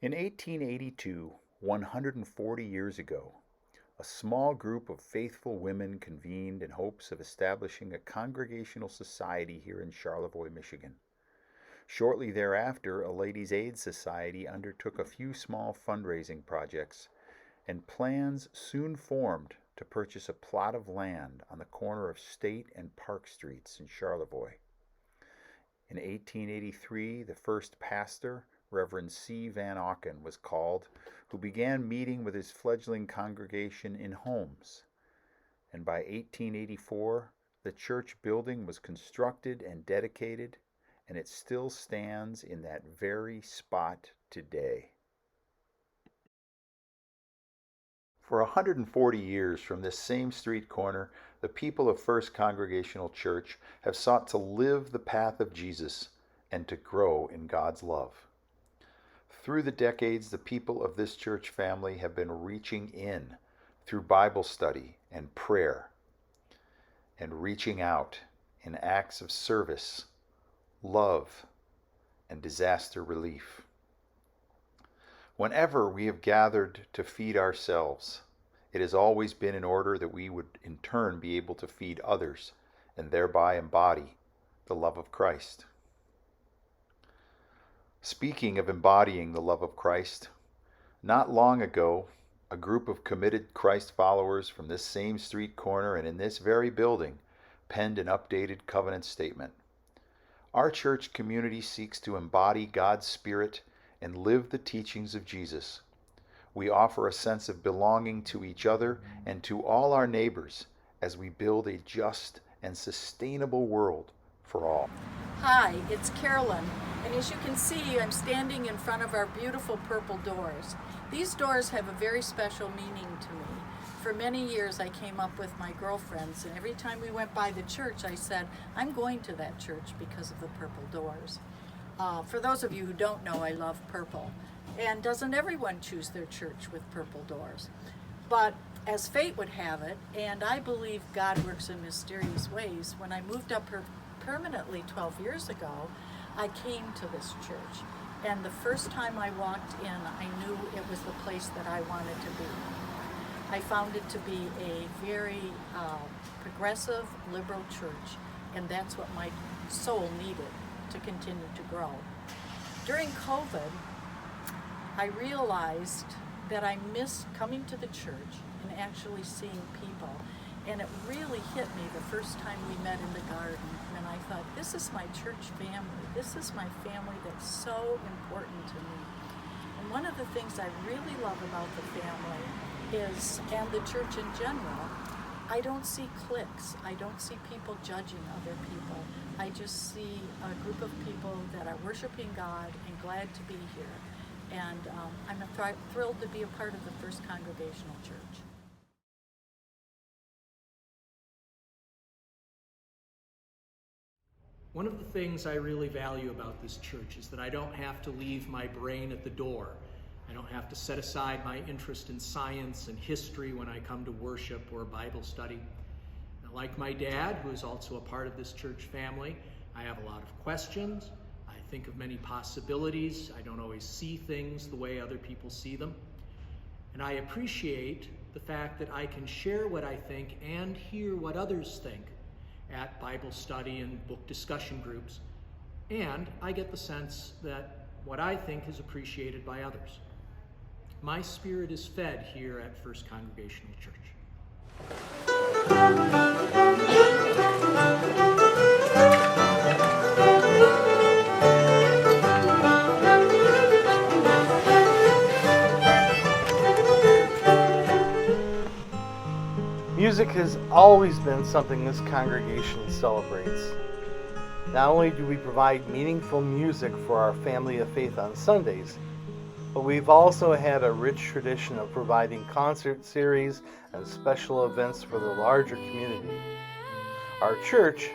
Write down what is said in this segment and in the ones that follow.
In 1882, 140 years ago, a small group of faithful women convened in hopes of establishing a congregational society here in Charlevoix, Michigan. Shortly thereafter, a Ladies' Aid Society undertook a few small fundraising projects, and plans soon formed to purchase a plot of land on the corner of State and Park Streets in Charlevoix. In 1883, the first pastor, Reverend C. Van Auken, was called, who began meeting with his fledgling congregation in homes. And by 1884, the church building was constructed and dedicated, and it still stands in that very spot today. For 140 years from this same street corner, the people of First Congregational Church have sought to live the path of Jesus and to grow in God's love. Through the decades, the people of this church family have been reaching in through Bible study and prayer, and reaching out in acts of service, love, and disaster relief. Whenever we have gathered to feed ourselves, it has always been in order that we would in turn be able to feed others and thereby embody the love of Christ. Speaking of embodying the love of Christ, not long ago, a group of committed Christ followers from this same street corner and in this very building penned an updated covenant statement. Our church community seeks to embody God's Spirit and live the teachings of Jesus. We offer a sense of belonging to each other and to all our neighbors as we build a just and sustainable world for all. Hi, it's Carolyn, and as you can see, I'm standing in front of our beautiful purple doors. These doors have a very special meaning to me. For many years I came up with my girlfriends, and every time we went by the church I said, I'm going to that church because of the purple doors. For those of you who don't know, I love purple. And doesn't everyone choose their church with purple doors? But as fate would have it, and I believe God works in mysterious ways, when I moved up here permanently 12 years ago, I came to this church. And the first time I walked in, I knew it was the place that I wanted to be. I found it to be a very progressive, liberal church, and that's what my soul needed to continue to grow. During COVID, I realized that I missed coming to the church and actually seeing people. And it really hit me the first time we met in the garden. And I thought, this is my church family. This is my family that's so important to me. And one of the things I really love about the family is, and the church in general, I don't see cliques. I don't see people judging other people. I just see a group of people that are worshiping God and glad to be here. And I'm thrilled to be a part of the First Congregational Church. One of the things I really value about this church is that I don't have to leave my brain at the door. I don't have to set aside my interest in science and history when I come to worship or Bible study. And like my dad, who is also a part of this church family, I have a lot of questions. I think of many possibilities. I don't always see things the way other people see them. And I appreciate the fact that I can share what I think and hear what others think at Bible study and book discussion groups. And I get the sense that what I think is appreciated by others. My spirit is fed here at First Congregational Church. Music has always been something this congregation celebrates. Not only do we provide meaningful music for our family of faith on Sundays, but we've also had a rich tradition of providing concert series and special events for the larger community. Our church,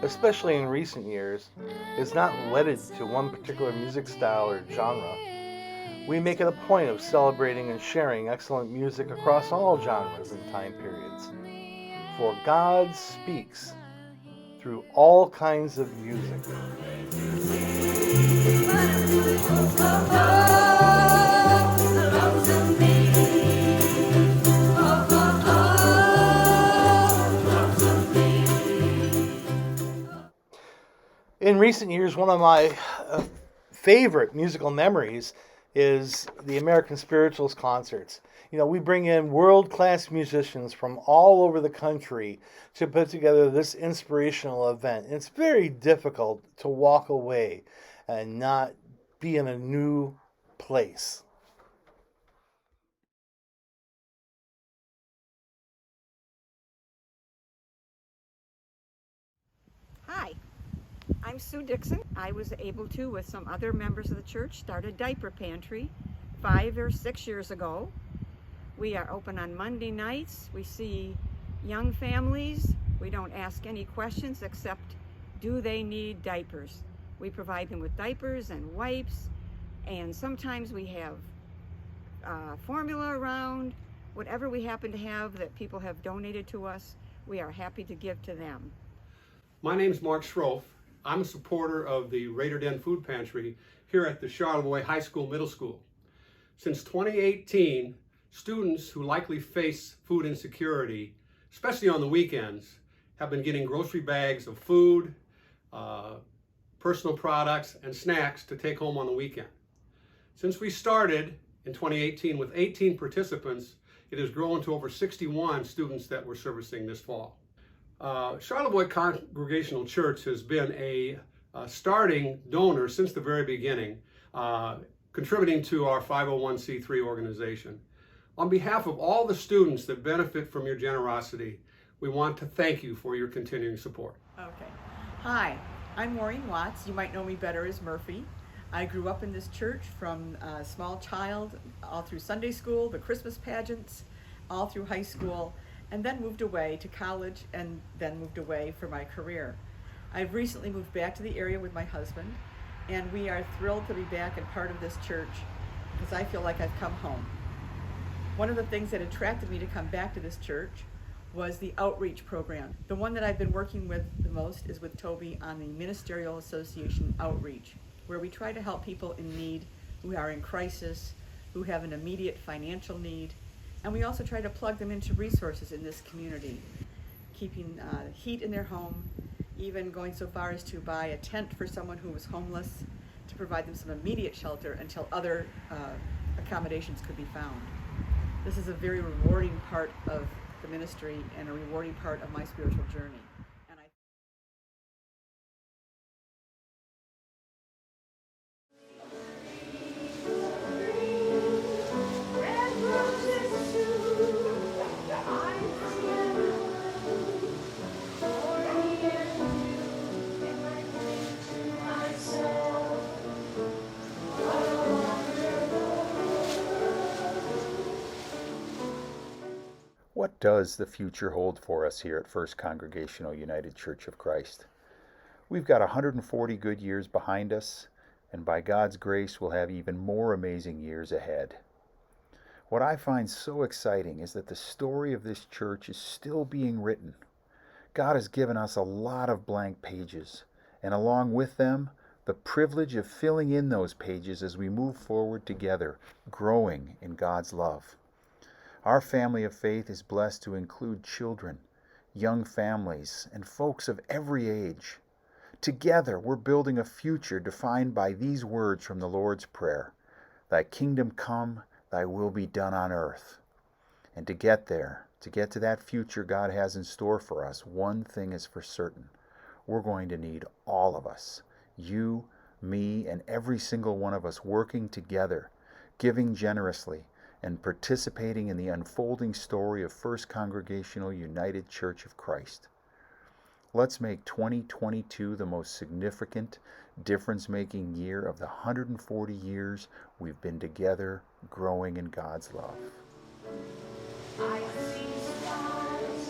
especially in recent years, is not wedded to one particular music style or genre. We make it a point of celebrating and sharing excellent music across all genres and time periods. For God speaks through all kinds of music. In recent years, one of my favorite musical memories is the American Spirituals concerts. You know, we bring in world-class musicians from all over the country to put together this inspirational event. It's very difficult to walk away and not be in a new place. Hi, I'm Sue Dixon. I was able to, with some other members of the church, start a diaper pantry 5 or 6 years ago. We are open on Monday nights. We see young families. We don't ask any questions except, do they need diapers? We provide them with diapers and wipes, and sometimes we have formula around. Whatever we happen to have that people have donated to us, we are happy to give to them. My name's Mark Schroff. I'm a supporter of the Raider Den Food Pantry here at the Charlevoix High School Middle School. Since 2018, students who likely face food insecurity, especially on the weekends, have been getting grocery bags of food, personal products, and snacks to take home on the weekend. Since we started in 2018 with 18 participants, it has grown to over 61 students that we're servicing this fall. Charlevoix Congregational Church has been a starting donor since the very beginning, contributing to our 501c3 organization. On behalf of all the students that benefit from your generosity, we want to thank you for your continuing support. Okay. Hi, I'm Maureen Watts. You might know me better as Murphy. I grew up in this church from a small child all through Sunday school, the Christmas pageants, all through high school, and then moved away to college and then moved away for my career. I've recently moved back to the area with my husband, and we are thrilled to be back and part of this church because I feel like I've come home. One of the things that attracted me to come back to this church was the outreach program. The one that I've been working with the most is with Toby on the Ministerial Association outreach, where we try to help people in need, who are in crisis, who have an immediate financial need, and we also try to plug them into resources in this community, keeping heat in their home, even going so far as to buy a tent for someone who was homeless to provide them some immediate shelter until other accommodations could be found. This is a very rewarding part of the ministry and a rewarding part of my spiritual journey. And What does the future hold for us here at First Congregational United Church of Christ? We've got 140 good years behind us, and by God's grace, we'll have even more amazing years ahead. What I find so exciting is that the story of this church is still being written. God has given us a lot of blank pages, and along with them, the privilege of filling in those pages as we move forward together, growing in God's love. Our family of faith is blessed to include children, young families, and folks of every age. Together, we're building a future defined by these words from the Lord's Prayer: "Thy kingdom come, thy will be done on earth." And to get there, to get to that future God has in store for us, one thing is for certain. We're going to need all of us, you, me, and every single one of us working together, giving generously, and participating in the unfolding story of First Congregational United Church of Christ. Let's make 2022 the most significant, difference-making year of the 140 years we've been together, growing in God's love. I see stars